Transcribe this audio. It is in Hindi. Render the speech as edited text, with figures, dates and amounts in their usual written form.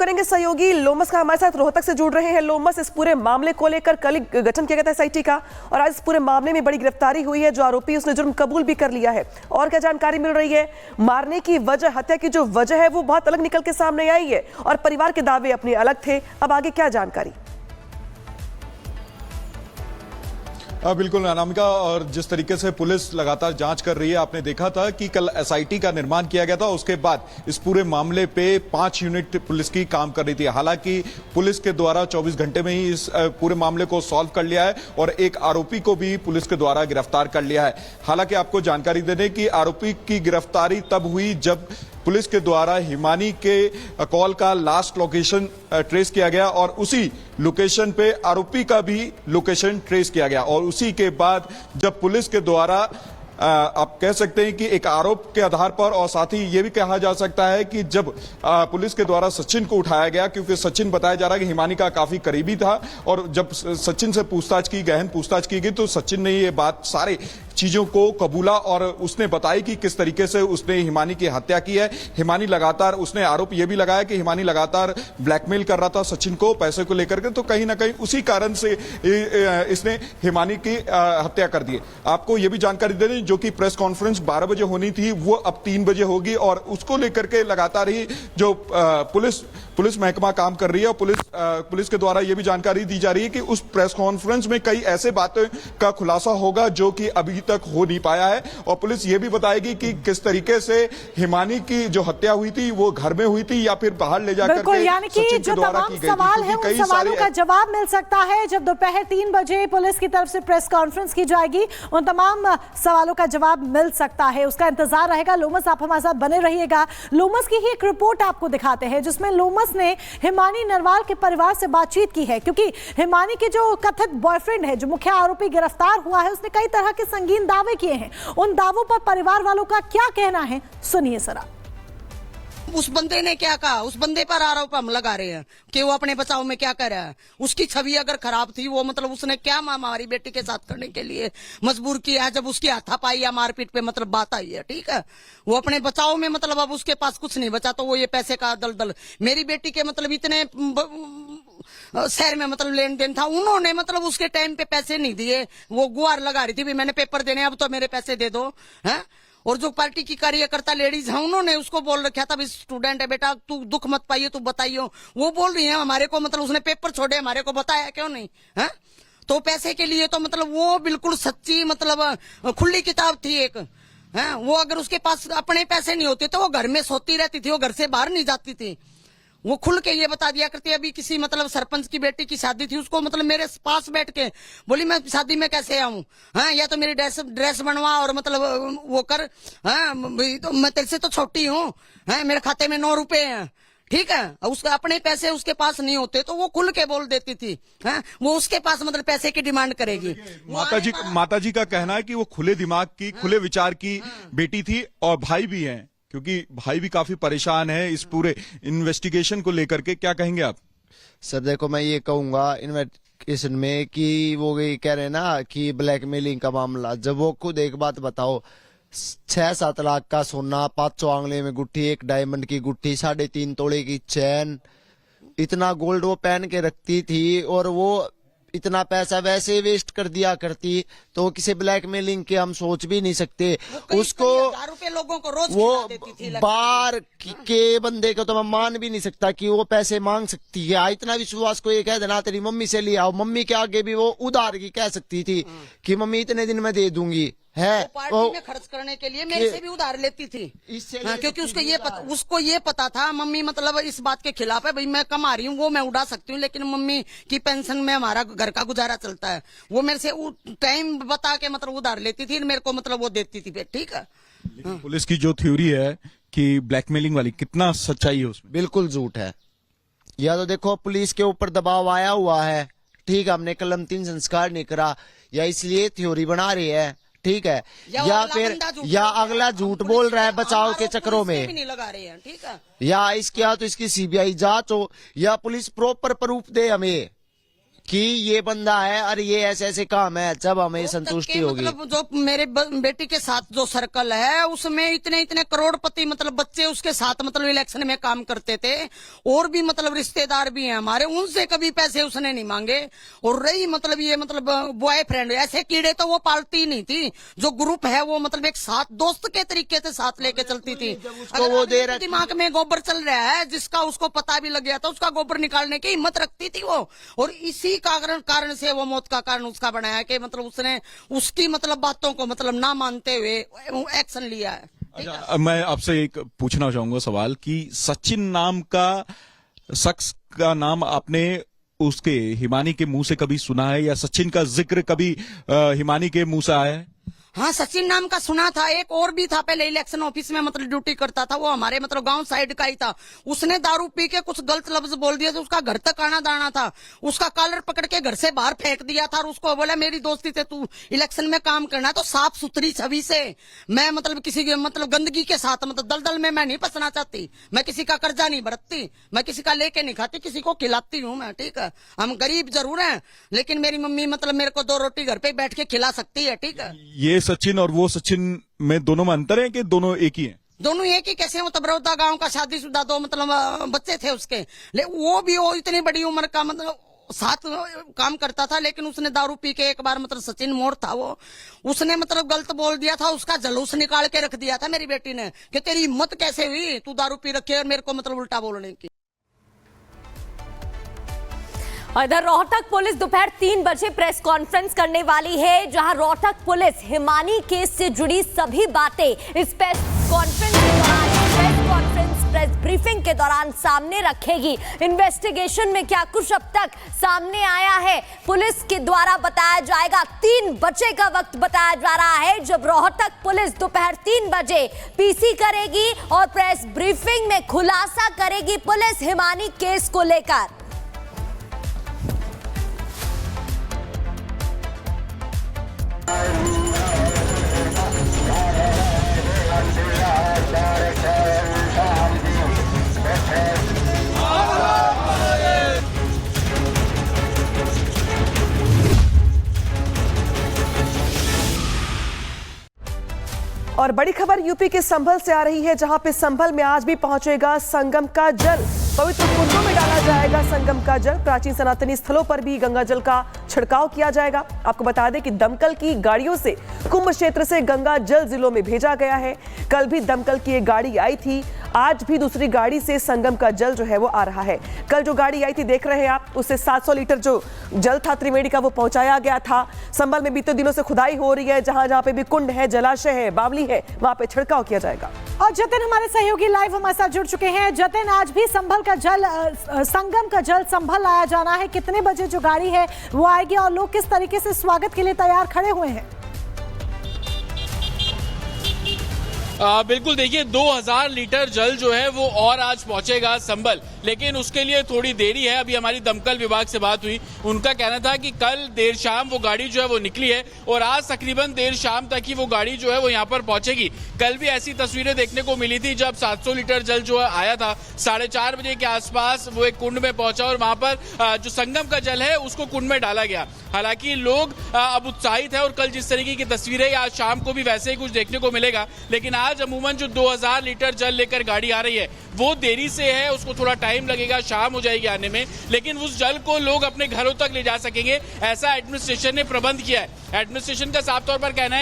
करेंगे सहयोगी लोमस का हमारे साथ रोहतक से जुड़ रहे हैं। लोमस, इस पूरे मामले को लेकर कल गठन किया गया था एसआईटी का और आज इस पूरे मामले में बड़ी गिरफ्तारी हुई है। जो आरोपी उसने जुर्म कबूल भी कर लिया है। और क्या जानकारी मिल रही है? मारने की वजह, हत्या की जो वजह है वो बहुत अलग निकल के सामने आई है और परिवार के दावे अपने अलग थे। अब आगे क्या जानकारी? बिल्कुल अनामिका, और जिस तरीके से पुलिस लगातार जांच कर रही है, आपने देखा था कि कल एसआईटी का निर्माण किया गया था। उसके बाद इस पूरे मामले पे 5 यूनिट पुलिस की काम कर रही थी। हालांकि पुलिस के द्वारा 24 घंटे में ही इस पूरे मामले को सॉल्व कर लिया है और एक आरोपी को भी पुलिस के द्वारा गिरफ्तार कर लिया है। हालांकि आपको जानकारी देने की, आरोपी की गिरफ्तारी तब हुई जब पुलिस के द्वारा हिमानी के कॉल का लास्ट लोकेशन ट्रेस किया गया और उसी लोकेशन पे आरोपी का भी लोकेशन ट्रेस किया गया। और उसी के बाद जब पुलिस के द्वारा आप कह सकते हैं कि एक आरोप के आधार पर, और साथ ही यह भी कहा जा सकता है कि जब पुलिस के द्वारा सचिन को उठाया गया, क्योंकि सचिन बताया जा रहा है कि हिमानी का काफी करीबी था, और जब सचिन से गहन पूछताछ की गई तो सचिन ने ये बात सारे चीजों को कबूला और उसने बताई कि किस तरीके से उसने हिमानी की हत्या की है। हिमानी लगातार, उसने आरोप यह भी लगाया कि हिमानी लगातार ब्लैकमेल कर रहा था सचिन को पैसे को लेकर के, तो कहीं ना कहीं उसी कारण से इसने हिमानी की हत्या कर दी। आपको यह भी जानकारी दे दें, जो कि प्रेस कॉन्फ्रेंस 12 बजे होनी थी वो अब 3 बजे होगी और उसको लेकर के लगातार ही जो पुलिस महकमा काम कर रही है और पुलिस के द्वारा यह भी जानकारी दी जा रही है कि उस प्रेस कॉन्फ्रेंस में कई ऐसे बातें का खुलासा होगा जो कि अभी तक हो नहीं पाया है। और पुलिस यह भी बताएगी कि किस तरीके से हिमानी की जो हत्या हुई थी वो घर में हुई थी या फिर बाहर ले जाकर के यानी कि जो तमाम सवाल है उन सवालों का जवाब मिल सकता है जब दोपहर 3 बजे पुलिस की तरफ से प्रेस कॉन्फ्रेंस की जाएगी। उन तमाम सवालों का जवाब मिल सकता है, उसका इंतजार रहेगा। लोमस, आप हमारे साथ बने रहिएगा। लोमस की ही एक रिपोर्ट आपको दिखाते हैं जिसमें लोमस ने हिमानी नरवाल के परिवार से बातचीत की है, क्योंकि हिमानी के जो कथित बॉयफ्रेंड है, जो मुख्य आरोपी गिरफ्तार हुआ है, उसने कई तरह के संगीन दावे किए हैं। उन दावों पर परिवार वालों का क्या कहना है, सुनिए जरा। उस बंदे ने क्या कहा, उस बंदे पर आरोप हम लगा रहे हैं कि वो अपने बचाव में क्या कर रहा है। उसकी छवि अगर खराब थी, वो मतलब उसने क्या हमारी बेटी के साथ करने के लिए मजबूर किया है, जब उसकी हाथापाई या मारपीट पे मतलब बात आई है, ठीक है। वो अपने बचाव में मतलब अब उसके पास कुछ नहीं बचा तो वो ये पैसे का दलदल, मेरी बेटी के मतलब इतने शहर में मतलब लेन देन था, उन्होंने मतलब उसके टाइम पे पैसे नहीं दिए। वो गुहार लगा रही थी भी मैंने पेपर देने, अब तो मेरे पैसे दे दो, है। और जो पार्टी की कार्यकर्ता लेडीज है उन्होंने उसको बोल रखा था, स्टूडेंट है बेटा, तू दुख मत पाइयो, तू बताइयो। वो बोल रही है हमारे को मतलब उसने पेपर छोड़े, हमारे को बताया क्यों नहीं, है। तो पैसे के लिए तो मतलब वो बिल्कुल सच्ची मतलब खुली किताब थी एक, है। वो अगर उसके पास अपने पैसे नहीं होते तो वो घर में सोती रहती थी, वो घर से बाहर नहीं जाती थी। वो खुल के ये बता दिया करती है। अभी किसी मतलब सरपंच की बेटी की शादी थी, उसको मतलब मेरे पास बैठ के बोली मैं शादी में कैसे आऊं, हाँ, या तो मेरी ड्रेस बनवा और मतलब वो कर, हाँ, तो मैं तेरे से तो छोटी हूँ, हाँ, मेरे खाते में 9 रुपए हैं, ठीक है। उसके अपने पैसे उसके पास नहीं होते तो वो खुल के बोल देती थी, हाँ, वो उसके पास मतलब पैसे की डिमांड करेगी। माता जी का कहना है कि वो खुले दिमाग की, खुले विचार की बेटी थी और भाई भी हैं, क्योंकि भाई भी काफी परेशान है इस पूरे इन्वेस्टिगेशन को लेकर के। क्या कहेंगे आप? सर देखो, मैं ये कहूंगा इन्वेस्टिगेशन में कि वो ये कह रहे हैं ना कि ब्लैकमेलिंग का मामला, जब वो खुद एक बात बताओ, 6-7 लाख का सोना, 500 आंगले में गुट्ठी, 1 डायमंड की गुट्ठी, 3.5 तोले की चैन, इतना गोल्ड वो पहन के रखती थी और वो इतना पैसा वैसे वेस्ट कर दिया करती, तो किसी ब्लैकमेलिंग के हम सोच भी नहीं सकते। उसको लोगों को रोज वो बाहर के बंदे को तो मैं मान भी नहीं सकता कि वो पैसे मांग सकती है। इतना विश्वास को ये कह देना तेरी मम्मी से लिया, मम्मी के आगे भी वो उधार की कह सकती थी कि मम्मी इतने दिन में दे दूंगी, है। पार्टी में खर्च करने के लिए मेरे से भी उधार लेती थी, हाँ, क्योंकि उसको ये पता था मम्मी मतलब इस बात के खिलाफ है, भाई मैं कमा रही हूँ वो मैं उड़ा सकती हूँ, लेकिन मम्मी की पेंशन में हमारा घर का गुजारा चलता है। वो मेरे से टाइम बता के मतलब उधार लेती थी, मेरे को मतलब वो देती थी, ठीक है। पुलिस की जो थ्योरी है कि ब्लैकमेलिंग वाली, कितना सच्चाई है उसमें? बिल्कुल झूठ है। या तो देखो पुलिस के ऊपर दबाव आया हुआ है, ठीक है, हमने कलम 3 संस्कार नहीं करा, या इसलिए थ्योरी बना रही है, ठीक है, या फिर या अगला झूठ बोल रहा है बचाव के चक्रों में नहीं लगा रहे हैं, ठीक है। या इसके या तो इसकी सीबीआई जांच हो या पुलिस प्रॉपर प्रूफ दे हमें कि ये बंदा है और ये ऐसे ऐसे काम है, जब हमें संतुष्टि होगी। मतलब जो मेरे बेटी के साथ जो सर्कल है उसमें इतने इतने करोड़पति मतलब बच्चे उसके साथ मतलब इलेक्शन में काम करते थे, और भी मतलब रिश्तेदार भी हैं हमारे, उनसे कभी पैसे उसने नहीं मांगे। और रही मतलब ये मतलब बॉयफ्रेंड, ऐसे कीड़े तो वो पालती नहीं थी। जो ग्रुप है वो मतलब एक साथ दोस्त के तरीके से साथ लेके चलती थी। उसको वो दे रहा, दिमाग में गोबर चल रहा है जिसका उसको पता भी लग गया था, उसका गोबर निकालने की हिम्मत रखती थी वो, और इसी कारण से वो मौत का कारण उसका बनाया कि मतलब उसने उसकी मतलब बातों को मतलब ना मानते हुए एक्शन लिया है। अच्छा, मैं आपसे एक पूछना चाहूंगा सवाल कि सचिन नाम का शख्स का नाम आपने उसके हिमानी के मुंह से कभी सुना है, या सचिन का जिक्र कभी हिमानी के मुंह से आया है? हाँ, सचिन नाम का सुना था। एक और भी था पहले इलेक्शन ऑफिस में मतलब ड्यूटी करता था, वो हमारे मतलब गांव साइड का ही था। उसने दारू पी के कुछ गलत लफ्ज बोल दिया तो उसका घर तक आना दाना था, उसका कॉलर पकड़ के घर से बाहर फेंक दिया था, और उसको बोला मेरी दोस्ती से तू इलेक्शन में काम करना तो साफ सुथरी छवि से, मैं मतलब किसी के मतलब गंदगी के साथ मतलब दलदल में मैं नहीं फंसना चाहती, मैं किसी का कर्जा नहीं भरती, मैं किसी का लेके नहीं खाती, किसी को खिलाती हूँ मैं। ठीक है, हम गरीब जरूर हैं लेकिन मेरी मम्मी मतलब मेरे को 2 रोटी घर पे बैठ के खिला सकती है। ठीक है, ये सचिन और वो सचिन में दोनों में अंतर है कि दोनों एक ही हैं? दोनों एक ही कैसे? वो तबरौदा गांव का शादीशुदा 2 मतलब बच्चे थे उसके, वो इतनी बड़ी उम्र का मतलब साथ काम करता था, लेकिन उसने दारू पी के एक बार मतलब सचिन मोड़ था वो, उसने मतलब गलत बोल दिया था, उसका जलूस निकाल के रख दिया था मेरी बेटी ने कि तेरी हिम्मत कैसे हुई तू दारू पी रखे और मेरे को मतलब उल्टा बोलने की। और इधर रोहतक पुलिस दोपहर 3 बजे प्रेस कॉन्फ्रेंस करने वाली है, जहां रोहतक पुलिस हिमानी केस से जुड़ी सभी बातें इस प्रेस ब्रीफिंग के दौरान सामने रखेगी। इन्वेस्टिगेशन में क्या कुछ अब तक सामने आया है पुलिस के द्वारा बताया जाएगा। 3 बजे का वक्त बताया जा रहा है जब रोहतक पुलिस दोपहर 3 बजे पीसी करेगी और प्रेस ब्रीफिंग में खुलासा करेगी पुलिस हिमानी केस को लेकर। और बड़ी खबर यूपी के संभल से आ रही है, जहां पे संभल में आज भी पहुंचेगा संगम का जल। पवित्र कुंडों में डाला जाएगा संगम का जल। प्राचीन सनातनी स्थलों पर भी गंगा जल का छिड़काव किया जाएगा। आपको बता दें कि दमकल की गाड़ियों से कुंभ क्षेत्र से गंगा जल जिलों में भेजा गया है। कल भी दमकल की एक गाड़ी आई थी, आज भी दूसरी गाड़ी से संगम का जल जो है वो आ रहा है। कल जो गाड़ी आई थी देख रहे हैं आप, उससे 700 लीटर जो जल था त्रिवेणी का वो पहुंचाया गया था। संभल में बीते दिनों से खुदाई हो रही है, जहां जहां पे भी कुंड है, जलाशय है, बावली है, वहां पे छिड़काव किया जाएगा। और जतिन हमारे सहयोगी लाइव हमारे साथ जुड़ चुके हैं। जतिन, आज भी संभल का जल संगम का जल संभल लाया जाना है, कितने बजे जो गाड़ी है वो आएगी और लोग किस तरीके से स्वागत के लिए तैयार खड़े हुए हैं? बिल्कुल, देखिए 2000 लीटर जल जो है वो और आज पहुंचेगा संभल, लेकिन उसके लिए थोड़ी देरी है। अभी हमारी दमकल विभाग से बात हुई, उनका कहना था कि कल देर शाम वो गाड़ी जो है वो निकली है और आज तकरीबन देर शाम तक ही वो गाड़ी जो है वो यहाँ पर पहुंचेगी। कल भी ऐसी तस्वीरें देखने को मिली थी जब 700 लीटर जल जो आया था 4:30 बजे के आसपास वो एक कुंड में पहुंचा और वहां पर जो संगम का जल है उसको कुंड में डाला गया। हालांकि लोग अब उत्साहित है और कल जिस तरीके की तस्वीरें आज शाम को भी वैसे ही कुछ देखने को मिलेगा, लेकिन आज अमूमन जो 2000 लीटर जल लेकर गाड़ी आ रही है वो देरी से है, उसको थोड़ा टाइम लगेगा, शाम हो जाएगी आने में, लेकिन उस जल को लोग अपने घरों तक ले जा सकेंगे, ऐसा एडमिनिस्ट्रेशन ने प्रबंध किया है। एडमिनिस्ट्रेशन का साफ तौर पर कहना है